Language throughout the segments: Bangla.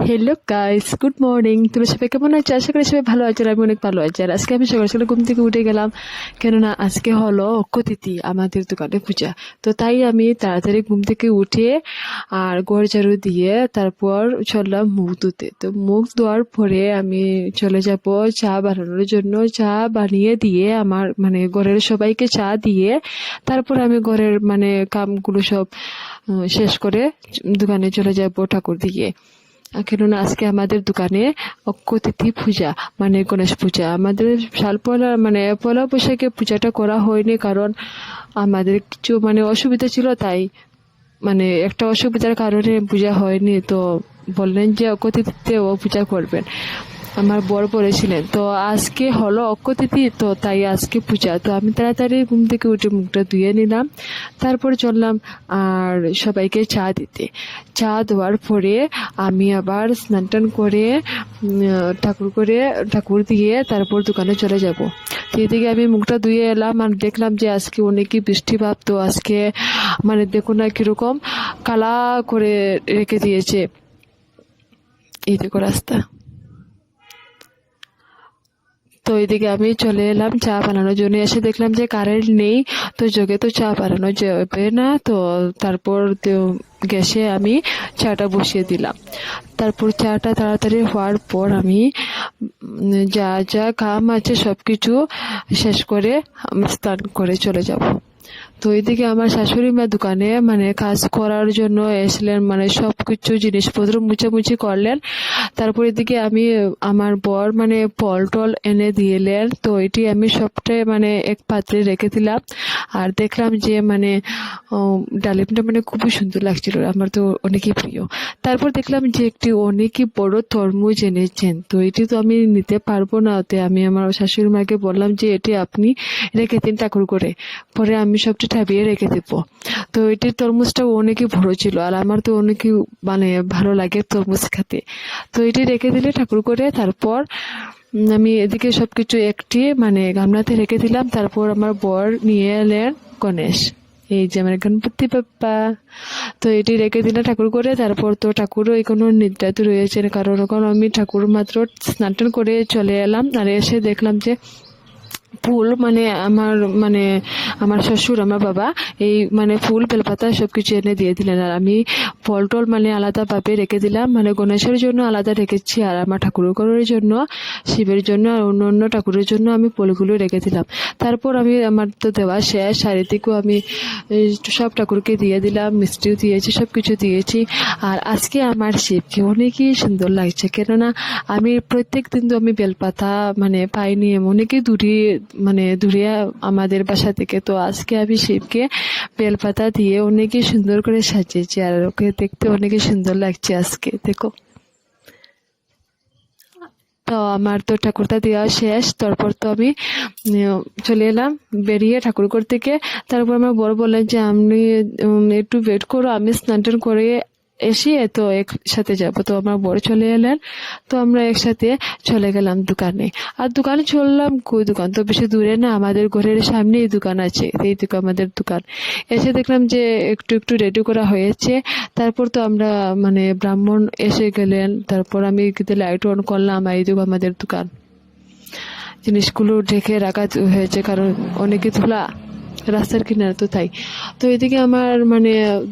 Hello guys, good morning. তোমরা সবাই কেমন আছো? আশা করি সবাই ভালো আছো। আর আমি অনেক ভালো আছি। আর আজকে আমি সকাল সকাল ঘুম থেকে উঠে গেলাম, কেননা আজকে হলো অক্ষয় তৃতীয়া, আমাদের দোকানে পূজা। তো তাই আমি তাড়াতাড়ি ঘুম থেকে উঠে আর ঘর ঝাড়ু দিয়ে তারপর চললাম মুখ ধুতে। তো মুখ ধোয়ার পরে আমি চলে যাব চা বানানোর জন্য। চা বানিয়ে দিয়ে আমার ঘরের সবাইকে চা দিয়ে তারপর আমি ঘরের কামগুলো সব শেষ করে দোকানে চলে যাব ঠাকুর দিকে। কেননা আজকে আমাদের দোকানে অক্ষয় তৃতীয়া পূজা, গণেশ পূজা। আমাদের সাল পয়লা পয়লা বৈশাখে পূজাটা করা হয়নি, কারণ আমাদের কিছু অসুবিধা ছিল, তাই একটা অসুবিধার কারণে পূজা হয়নি। তো বললেন যে অক্ষয় তৃতীয়াতেও পূজা করবেন, আমার বর বলেছিলেন। তো আজকে হলো অক্ষয় তৃতীয়া, তো তাই আজকে পূজা। তো আমি তাড়াতাড়ি ঘুম থেকে উঠে মুখটা ধুয়ে নিলাম, তারপর চললাম আর সবাইকে চা দিতে। চা দেওয়ার পরে আমি আবার স্নান টান করে ঠাকুর দিয়ে তারপর দোকানে চলে যাব। তো এদিকে আমি মুখটা ধুয়ে এলাম আর দেখলাম যে আজকে অনেকই বৃষ্টিপাত। তো আজকে দেখুন না কিরকম কালা করে রেখে দিয়েছে, এই দেখো রাস্তা। তো এদিকে আমি চলে এলাম চা বানানোর জন্য। এসে দেখলাম যে কারেন্ট নেই, তো জগে তো চা বানানো যাবে না। তো তারপর গ্যাসে আমি চাটা বসিয়ে দিলাম। তারপর চাটা তাড়াতাড়ি হওয়ার পর আমি যা যা কাম আছে সব কিছু শেষ করে আমি স্নান করে চলে যাব। তো এদিকে আমার শাশুড়ি মা দোকানে কাজ করার জন্য এসলেন, সবকিছু জিনিসপত্র মুছামুছি করলেন। তারপর এদিকে আমি আমার বর ফল টল এনে দিলেন। তো এটি আমি সবটাই এক পাত্রে রেখে দিলাম। আর দেখলাম যে ডালিমটা খুবই সুন্দর লাগছিল, আমার তো অনেকই প্রিয়। তারপর দেখলাম যে একটি অনেকই বড় তরমুজ এনেছেন। তো এটি তো আমি নিতে পারবো না, তো আমি আমার শাশুড়ি মাকে বললাম যে এটি আপনি রেখে দিন ঠাকুর করে, পরে আমি সবটা ঠাবিয়ে রেখে দেব। তো এটির তরমুজটাও অনেকই বড় ছিল, আর আমার তো অনেকই ভালো লাগে তরমুজ খেতে। তো এটি রেখে দিলে ঠাকুর করে। তারপর আমি এদিকে সবকিছু একটি গামলাতে রেখে দিলাম। তারপর আমার বর নিয়ে এলেন গণেশ, এই যে আমার গণপতি বাপ্পা। তো এটি রেখে দিলে ঠাকুর করে। তারপর তো ঠাকুরও এখনো নিদ্রাতে রয়েছেন, কারণ এখন আমি ঠাকুর মাত্র স্নান টান করে চলে এলাম। আর এসে দেখলাম যে ফুল আমার আমার শ্বশুর আমার বাবা এই ফুল বেলপাতা সবকিছু এনে দিয়ে দিলেন। আর আমি ফল টল আলাদাভাবে রেখে দিলাম, গণেশের জন্য আলাদা রেখেছি, আর আমার ঠাকুরের জন্য, শিবের জন্য আর অন্য অন্য ঠাকুরের জন্য আমি ফুলগুলো রেখে দিলাম। তারপর আমার তো দেওয়া শেষ, চারিদিকেও আমি সব ঠাকুরকে দিয়ে দিলাম, মিষ্টিও দিয়েছি, সব কিছু দিয়েছি। আর আজকে আমার শিবকে অনেকই সুন্দর লাগছে, কেননা আমি প্রত্যেক দিন তো আমি বেলপাতা পাইনি, অনেকই দূরে আমাদের বাসা থেকে। তো আজকে আমি শিবকে বেলপাতা দিয়ে অনেকই সুন্দর করে সাজিয়েছি, আর ওকে দেখতে অনেকই সুন্দর লাগছে আজকে, দেখো। তো আমার তো ঠাকুরটা দেওয়া শেষ। তারপর তো আমি চলে এলাম বেরিয়ে ঠাকুরঘর থেকে। তারপর আমার বড় বললেন যে আপনি একটু ওয়েট করো, আমি স্নান টান করে এসে তো একসাথে যাব। তো আমার বড় চলে এলেন, তো আমরা একসাথে চলে গেলাম দোকানে। আর দোকানে চললাম, কই দোকান তো বেশি দূরে না, আমাদের ঘরের সামনেই দোকান আছে, এই দোকান আমাদের দোকান। এসে দেখলাম যে একটু একটু রেডি করা হয়েছে। তারপর তো আমরা ব্রাহ্মণ এসে গেলেন। তারপর আমি লাইট অন করলাম, এই দোকান আমাদের দোকান। জিনিসগুলো ঢেকে রাখা হয়েছে, কারণ অনেকে ধুলা রাস্তার কিনারে, তো তাই। তো এদিকে আমার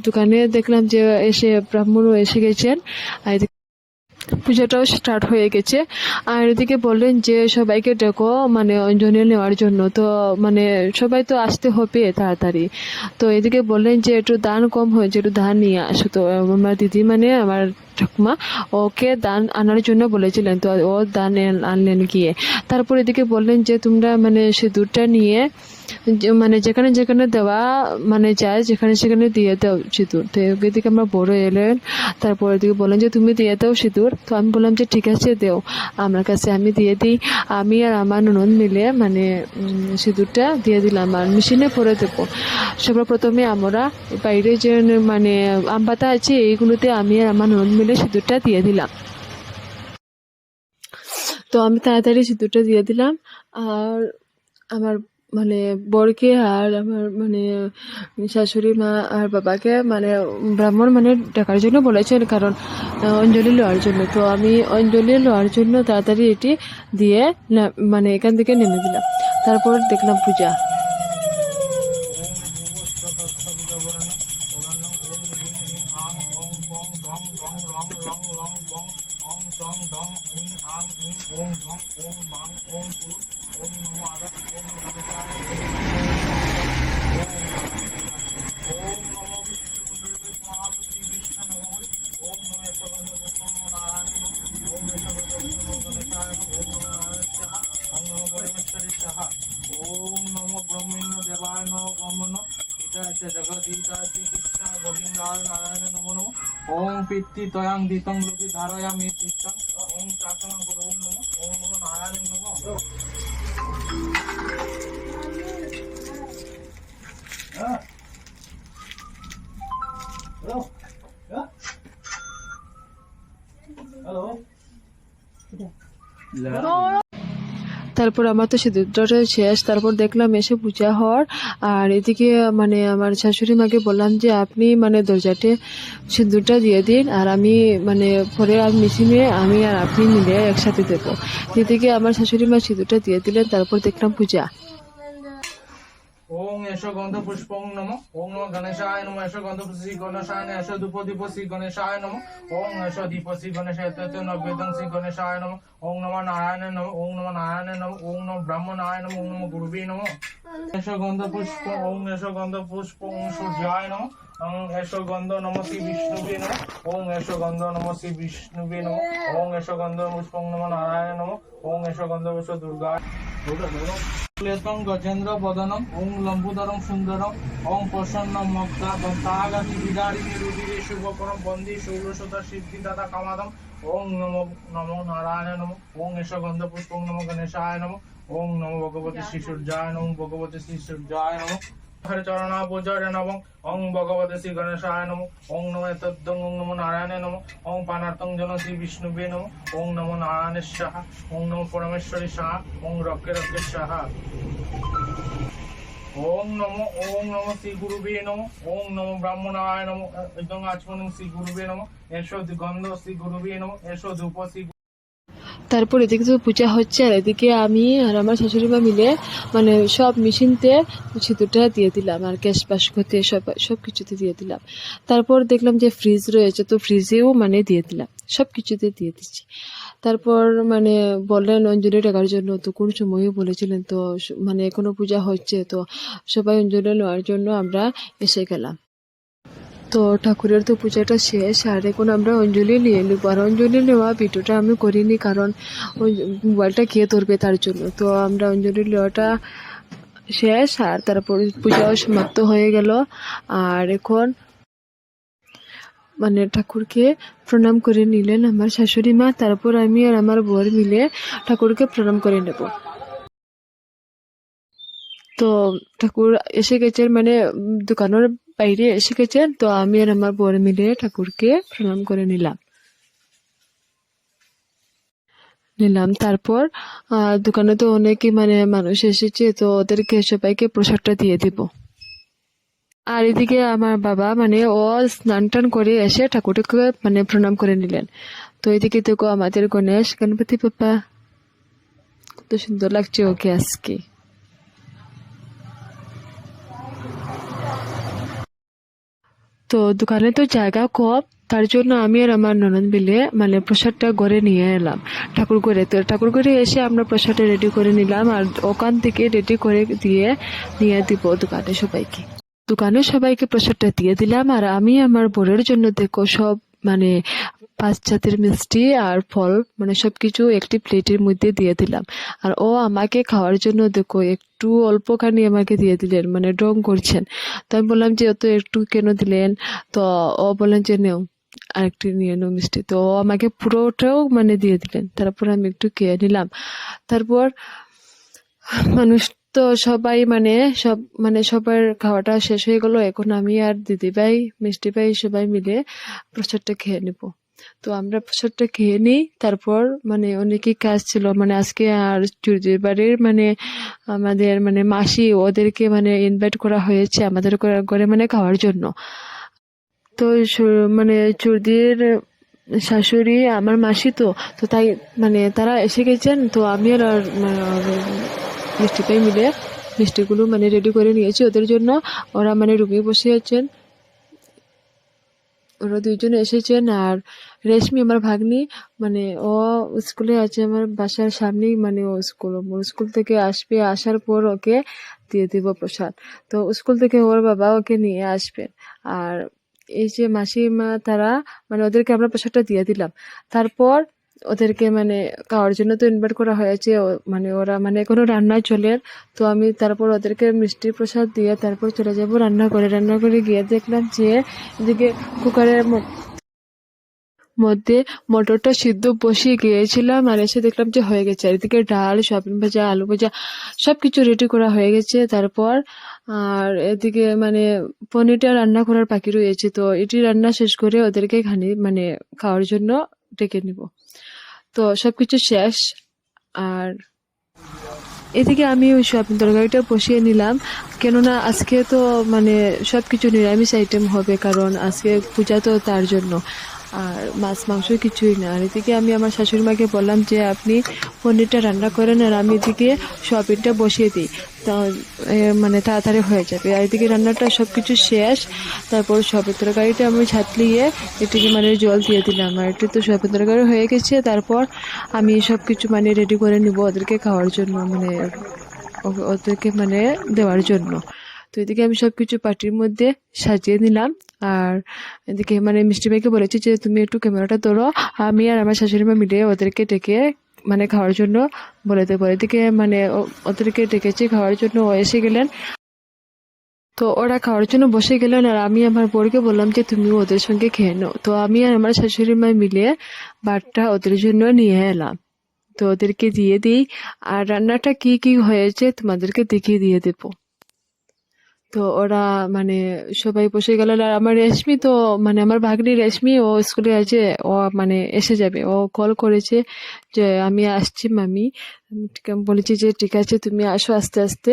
দোকানে দেখলাম যে এসে ব্রাহ্মণও এসে গেছেন, আর পূজাটাও স্টার্ট হয়ে গেছে। আর এদিকে বললেন যে সবাইকে ডেকো অঞ্জলি নেওয়ার জন্য। তো সবাই তো আসতে হবে তাড়াতাড়ি। তো এদিকে বললেন যে একটু দান কম হয়েছে, একটু দান নিয়ে আসো। তো আমার দিদি আমার ঠাকুমা ওকে দান আনার জন্য বলেছিলেন, তো ও দান আনলেন গিয়ে। তারপর এদিকে বললেন যে তোমরা সিঁদুরটা নিয়ে যেখানে যেখানে দেওয়া যায়, যেখানে সেখানে দিয়ে দাও সিঁদুর। তো এদিকে আমার বড় এলেন, তারপর এদিকে বললেন যে তুমি দিয়ে দাও সিঁদুর। তো আমি বললাম যে ঠিক আছে দেও আমার কাছে, আমি দিয়ে দিই। আমি আর আমার ননদ মিলে সিঁদুরটা দিয়ে দিলাম, আর মেশিনে পরে দেবো। সবার প্রথমে আমরা বাইরে যে আম পাতা আছে, এইগুলোতে আমি আর আমার ননদ মিলে সিঁদুরটা দিয়ে দিলাম। তো আমি তাড়াতাড়ি সিঁদুরটা দিয়ে দিলাম। আর আমার মানে বরকে আর আমার মানে শাশুড়ি মা আর বাবাকে মানে ব্রাহ্মণ মানে ডাকার জন্য বলেছেন, কারণ অঞ্জলি লওয়ার জন্য। তো আমি অঞ্জলি লওয়ার জন্য তাড়াতাড়ি এটি দিয়ে মানে এখান থেকে নেমে দিলাম। তারপর দেখলাম পূজা। ओम नमो ब्रह्मण्य देवाय नमो जगदीशाय कृष्ण गोविंदाय नारायण नमो नमो ओम पित्ति तयं दितं लोके धारयामि चित्तं ओम चाकरं गुरु नमो ओम नमो नारायण नमो हेलो তারপর আমার তো সিঁদুরটা শেষ। তারপর দেখলাম এসে পূজা হওয়ার, আর এদিকে মানে আমার শাশুড়ি মাকে বললাম যে আপনি মানে দরজাতে সিঁদুরটা দিয়ে দিন, আর আমি মানে পরে আর মেশিনে আমি আর আপনি মিলে একসাথে দেবো। এদিকে আমার শাশুড়ি মা সিঁদুরটা দিয়ে দিলেন। তারপর দেখলাম পূজা। ओम यशो गंध पुष्पं नमः ओम नमो गणेशाय नमः यशो गंध श्री गणेशाय नमः यशो धूप दीप श्री गणेशाय नमः ओम यशो दीप श्री गणेशाय तत् नवेदं श्री गणेशाय नमः ओम नमो नारायण नमः ओम नमो नारायण नमः ओम नमो ब्रह्मणाय नमः ओम नमो गुरुवे नमः यशो गंध पुष्प ओम यशो गंध पुष्प ओम सूर्याय नमः ओम यशो गंध नमः श्री विष्णुवे नमः ओम यशो गंध नमः श्री विष्णुवे नमः ओम यशो गंध पुष्पं नमो नारायण नमः ओम यशो गंध पुष्प दुर्गा लेतं गजेन्द्र वदनम ओम लंबोदरम सुंदरम ओम प्रसन्नम मक्ता दंतागति विदारिणी रुधिरे शुभकरम बंदी शौलसदा सिद्धिदाता कामादम ओम नमो नमो नारायण नमो ओम यश गंध पुष्पं नमो गणेशाय नमो ओम नमो भगवते श्री सूर्याय नमो भगवते श्री सूर्याय नमो हर चरणा पूजय नमो ओम भगवते श्री गणेशाय नमो ओम नमो तद्दं ओम नमो नारायण नमो ओम पानार्थं जन श्री विष्णुवे नमो ओम नमो नारायण स्वाहा ओम नमो परमेश्वरी स्वाहा ओम रक्के रक्के स्वाहा ओम नमो श्री गुरुवे नमो ओम नमो ब्राह्मणाय नमो इदं आचमनं श्री गुरुवे नमो एषो गंध श्री गुरुवे नमो एषो धूप श्री। তারপর এদিকে তো পূজা হচ্ছে, আর এদিকে আমি আর আমার শাশুড়ি মা মিলে মানে সব মেশিনতে সিঁদুরটা দিয়ে দিলাম, আর গ্যাস বাস্কতে সব কিছুতে দিয়ে দিলাম। তারপর দেখলাম যে ফ্রিজ রয়েছে, তো ফ্রিজেও মানে দিয়ে দিলাম, সব কিছুতে দিয়ে দিচ্ছি। তারপর মানে বললেন অঞ্জলি টাকার জন্য, তো কোন সময়ও বলেছিলেন। তো মানে এখনো পূজা হচ্ছে, তো সবাই অঞ্জলি নেওয়ার জন্য আমরা এসে গেলাম। তো ঠাকুরের তো পূজাটা শেষ, আর এখন আমরা অঞ্জলি নিয়ে নেবো। আর অঞ্জলি নেওয়া ভিডিওটা আমি করিনি, কারণ ওই মোবাইলটা কে ধরবে তার জন্য। তো আমরা অঞ্জলি নেওয়াটা শেষ, আর তারপর পূজাও সমাপ্ত হয়ে গেল। আর এখন মানে ঠাকুরকে প্রণাম করে নিলেন আমার শাশুড়ি মা। তারপর আমি আর আমার বর মিলে ঠাকুরকে প্রণাম করে নেব। তো ঠাকুর এসে গেছেন, মানে দোকানের বাইরে এসে গেছেন। তো আমি আর আমার বর মিলে ঠাকুরকে প্রণাম করে নিলাম। তারপর দোকানে তো অনেকই মানে মানুষ এসেছে, তো ওদেরকে সবাইকে প্রসাদটা দিয়ে দিব। আর এদিকে আমার বাবা মানে ও স্নান টান করে এসে ঠাকুরকে মানে প্রণাম করে নিলেন। তো এদিকে দেখো আমাদের গণেশ গণপতি বাপ্পা, কত সুন্দর লাগছে ওকে আজকে। তো দোকানে তো জায়গা কম, তার জন্য আমি আর আমার ননদ মিলে মানে প্রসাদটা ঘরে নিয়ে এলাম ঠাকুর ঘরে। তো ঠাকুর ঘরে এসে আমরা প্রসাদটা রেডি করে নিলাম, আর ওখান থেকে রেডি করে নিয়ে দিব দোকানে সবাইকে প্রসাদটা দিয়ে দিলাম। আর আমি আমার বরের জন্য দেখো সব মানে 5 জাতের মিষ্টি আর ফল মানে সবকিছু একটি প্লেটের মধ্যে দিয়ে দিলাম। আর ও আমাকে খাওয়ার জন্য দেখো একটু অল্পখানি আমাকে দিয়ে দিলেন, মানে ড্রং করছেন। তো আমি বললাম যে অত একটু কেন দিলেন? তো ও বললেন যে নেও আরেকটু নিয়ে নাও মিষ্টি। তো ও আমাকে পুরোটাও মানে দিয়ে দিলেন। তারপর আমি একটু খেয়ে নিলাম। তারপর মানুষ তো সবাই সবার খাওয়াটা শেষ হয়ে গেল। এখন আমি আর দিদি ভাই মিষ্টি ভাই সবাই মিলে প্রসাদটা খেয়ে নেব। তো আমরা প্রসাদটা খেয়ে নিই। তারপর মানে অনেকই কাজ ছিল, মানে আজকে আর চুরজির বাড়ির মানে আমাদের মানে মাসি ওদেরকে মানে ইনভাইট করা হয়েছে আমাদের ঘরে মানে খাওয়ার জন্য। তো মানে চুরজির শাশুড়ি আমার মাসি, তো তো তাই মানে তারা এসে গেছেন। তো আমি আর মিষ্টিটাই মিলে মিষ্টিগুলো মানে রেডি করে নিয়েছি ওদের জন্য। ওরা মানে রুমে বসে আছেন, ওরা দুইজনে এসেছেন। আর রেশমি আমার ভাগ্নি, মানে ও স্কুলে আছে আমার বাসার সামনেই, মানে ও স্কুল থেকে আসবে, আসার পর ওকে দিয়ে দিব প্রসাদ। তো স্কুল থেকে ওর বাবা ওকে নিয়ে আসবেন। আর এই যে মাসিমা তারা মানে ওদেরকে আমরা প্রসাদটা দিয়ে দিলাম। তারপর ওদেরকে মানে খাওয়ার জন্য তো ইনভাইট করা হয়েছে, মানে ওরা মানে কোনো রান্না চলে। তো আমি তারপর ওদেরকে মিষ্টি প্রসাদ দিয়ে তারপর চলে যাব রান্না করে গিয়ে দেখলাম যে এদিকে কুকারের মধ্যে মটরটা সিদ্ধ বসিয়ে গিয়েছিলাম, আর এসে দেখলাম যে হয়ে গেছে। আর এদিকে ডাল, সয়াবিন ভাজা, আলু ভাজা সবকিছু রেডি করা হয়ে গেছে। তারপর আর এদিকে মানে পনিরটা রান্না করার বাকি রয়েছে। তো এটি রান্না শেষ করে ওদেরকে মানে খাওয়ার জন্য ডেকে নিব। তো সবকিছু শেষ। আর এদিকে আমি ওই সয়াবিন তরকারিটা বসিয়ে নিলাম, কেননা আজকে তো মানে সবকিছু নিরামিষ আইটেম হবে, কারণ আজকে পূজা, তো তার জন্য। আর মাছ মাংস কিছুই না। আর এদিকে আমি আমার শাশুড়ি মাকে বললাম যে আপনি পনিরটা রান্না করেন আর আমি এদিকে সয়াবিনটা বসিয়ে দিই, তা মানে তাড়াতাড়ি হয়ে যাবে। আর এদিকে রান্নাটা সব কিছু শেষ। তারপর সয়াবিন তরকারিটা আমি ছাতলিয়ে এটিকে মানে জল দিয়ে দিলাম, আর একটু তো সয়াবিন তরকারি হয়ে গেছে। তারপর আমি সব কিছু মানে রেডি করে নিব ওদেরকে খাওয়ার জন্য, মানে ওদেরকে মানে দেওয়ার জন্য। তো এদিকে আমি সবকিছু পাটির মধ্যে সাজিয়ে নিলাম। আর এদিকে মানে মিষ্টি ভাইকে বলেছি যে তুমি একটু ক্যামেরাটা ধরো, আমি আর আমার শাশুড়ি মা মিলে ওদেরকে ডেকে মানে খাওয়ার জন্য বলে দেবো। এদিকে মানে ওদেরকে ডেকেছি খাওয়ার জন্য, ও এসে গেলেন। তো ওরা খাওয়ার জন্য বসে গেলেন, আর আমি আমার বরকে বললাম যে তুমি ওদের সঙ্গে খেয়ে নাও। তো আমি আর আমার শাশুড়ি মা মিলে ভাতটা ওদের জন্য নিয়ে এলাম, তো ওদেরকে দিয়ে দিই। আর রান্নাটা কি কি হয়েছে তোমাদেরকে দেখিয়ে দিয়ে দেবো। তো ওরা মানে সবাই বসে গেল। আর আমার রেশমি, তো মানে আমার ভাগ্নি রেশমি, ও স্কুলে আছে, ও মানে এসে যাবে। ও কল করেছে যে আমি আসছি মামি। আমি বলেছি যে ঠিক আছে তুমি আসো আস্তে আস্তে।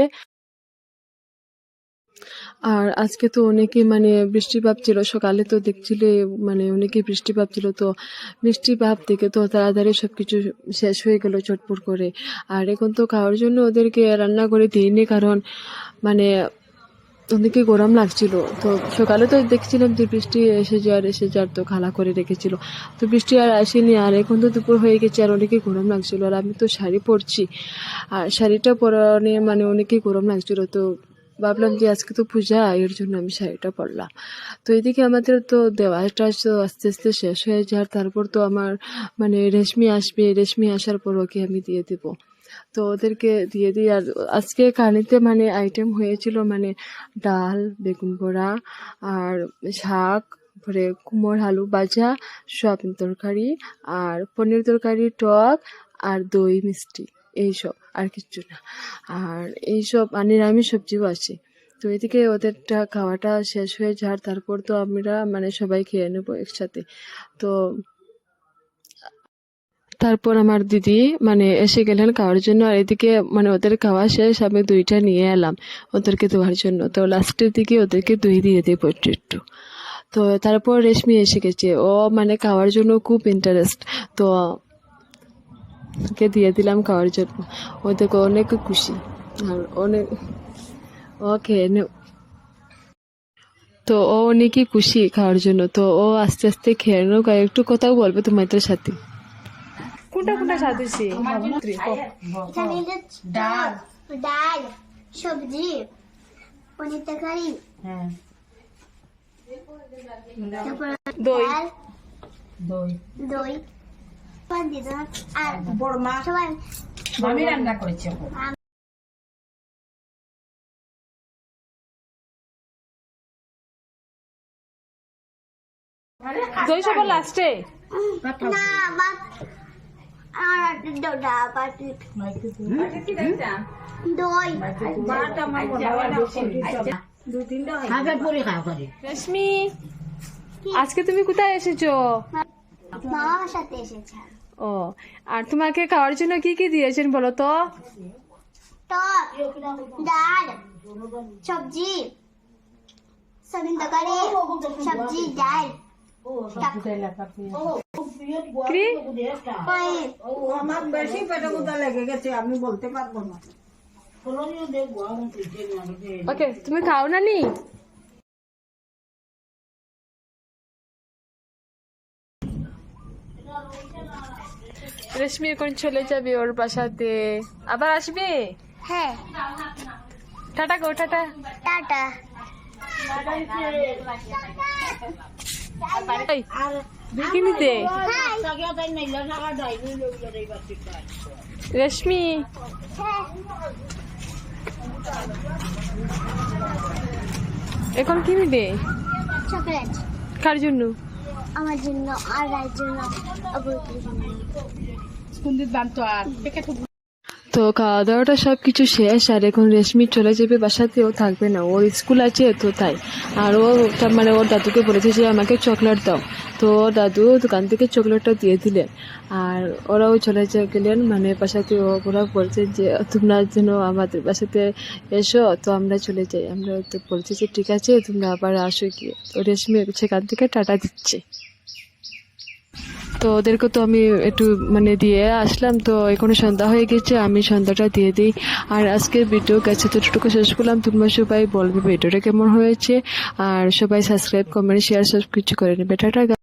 আর আজকে তো অনেকে মানে বৃষ্টিপাত ছিল, সকালে তো দেখছিলে মানে অনেকে বৃষ্টিপাত ছিল। তো বৃষ্টিপাত থেকে তো তাড়াতাড়ি সবকিছু শেষ হয়ে গেল চটপট করে। আর এখন তো খাওয়ার জন্য ওদেরকে রান্না করে দিইনি, কারণ মানে অনেকে গরম লাগছিল। তো সকালে তো দেখছিলাম যে বৃষ্টি এসে যার তো খালা করে রেখেছিল, তো বৃষ্টি আর আসেনি। আর এখন তো দুপুর হয়ে গেছে আর অনেকে গরম লাগছিল। আর আমি তো শাড়ি পরছি, আর শাড়িটা পরানে মানে অনেকে গরম লাগছিল। তো ভাবলাম যে আজকে তো পূজা, এর জন্য আমি শাড়িটা পরলাম। তো এদিকে আমাদের তো দেওয়াটা তো আস্তে আস্তে শেষ হয়ে যায়। তারপর তো আমার মানে রেশমি আসবে, রেশমি আসার পর ওকে আমি দিয়ে দেবো। তো ওদেরকে দিয়ে দিই। আর আজকে কানিতে মানে আইটেম হয়েছিল মানে ডাল, বেগুন বড়া, আর শাক, পরে কুমড় আলু ভাজা, সয়াবিন তরকারি, আর পনির তরকারি, টক, আর দই মিষ্টি, এইসব, আর কিচ্ছু না। আর এইসব নিরামিষ সবজিও আছে। তো এদিকে ওদেরটা খাওয়াটা শেষ হয়ে যায়, তারপর তো আমরা মানে সবাই খেয়ে নেবো একসাথে। তো তারপর আমার দিদি মানে এসে গেলেন খাওয়ার জন্য। আর এদিকে মানে ওদের খাওয়া শেষ, আমি দইটা নিয়ে এলাম ওদেরকে দেওয়ার জন্য। তো লাস্টের দিকে ওদেরকে দই দিয়ে দেবো একটু। তো তারপর রেশমি এসে গেছে, ও মানে খাওয়ার জন্য খুব ইন্টারেস্ট। তো ওকে দিয়ে দিলাম খাওয়ার জন্য। ও দেখো অনেক খুশি, আর অনেক ও খেয়ে নে। তো ও অনেকই খুশি খাওয়ার জন্য। তো ও আস্তে আস্তে খেয়ে নেও, একটু কথাও বলবে তোমাদের সাথে। কোনটা কোনটা স্বাদ হয়েছে? এখানে ডাল ডাল সবজি পনির তরকারি তারপর দই ডাল দই দই পনির আর বড় মা সবাই মামি রান্না করেছে। দই সবার লাস্টে। না বাপ আর দোডা বাটি দই আগে পরে খাওয়া করে। রেশমি, আজকে তুমি কোথায় এসেছো? মামা আমার সাথে এসেছে। ও, আর তোমাকে খাওয়ার জন্য কি কি দিয়েছেন বলো তো? টক, ডাল, সবজি, সবিন তরকারি, সবজি, ডাল, কি? পনির। আমার বেশি পেটে কোথা লেগে গেছে, আমি বলতে পারবো না। ওকে, তুমি খাও না নি? রেশমি এখন চলে যাবে ওর বাসাতে, আবার আসবে। হ্যাঁ, টাটা গো, টাটা। টাটা। এই, কিনি দে রেশমি। এখন কিনি দে। চকলেট কার জন্য? আমার জন্য আর রায়ের জন্য, আবুর জন্য। তো খাওয়া দাওয়াটা সবকিছু শেষ, আর এখন রেশমি চলে যাবে বাসাতে, ও থাকবে না, ওর স্কুল আছে তো তাই। আর ও মানে ওর দাদুকে বলেছে যে আমাকে চকলেট দাও, তো ওর দাদু দোকান থেকে চকলেটটা দিয়ে দিলেন। আর ওরাও চলে গেলেন মানে বাসাতে। ওরা বলছে যে তোমরা যেন আমাদের বাসাতে এসো, তো আমরা চলে যাই। আমরা তো বলছি যে ঠিক আছে, তোমরা আবার আসো গিয়ে। তো রেশমি সেখান থেকে টাটা দিচ্ছে। তো ওদেরকে তো আমি একটু মানে দিয়ে আসলাম। তো এখন সন্ধ্যা হয়ে গেছে, আমি সন্ধ্যাটা দিয়ে দিই। আর আজকের ভিডিও কাছে যতটুকু শেষ করলাম। তোমরা সবাই বলবে ভিডিওটা কেমন হয়েছে, আর সবাই সাবস্ক্রাইব, কমেন্ট, শেয়ার সব কিছু করে নেবে। টাটা।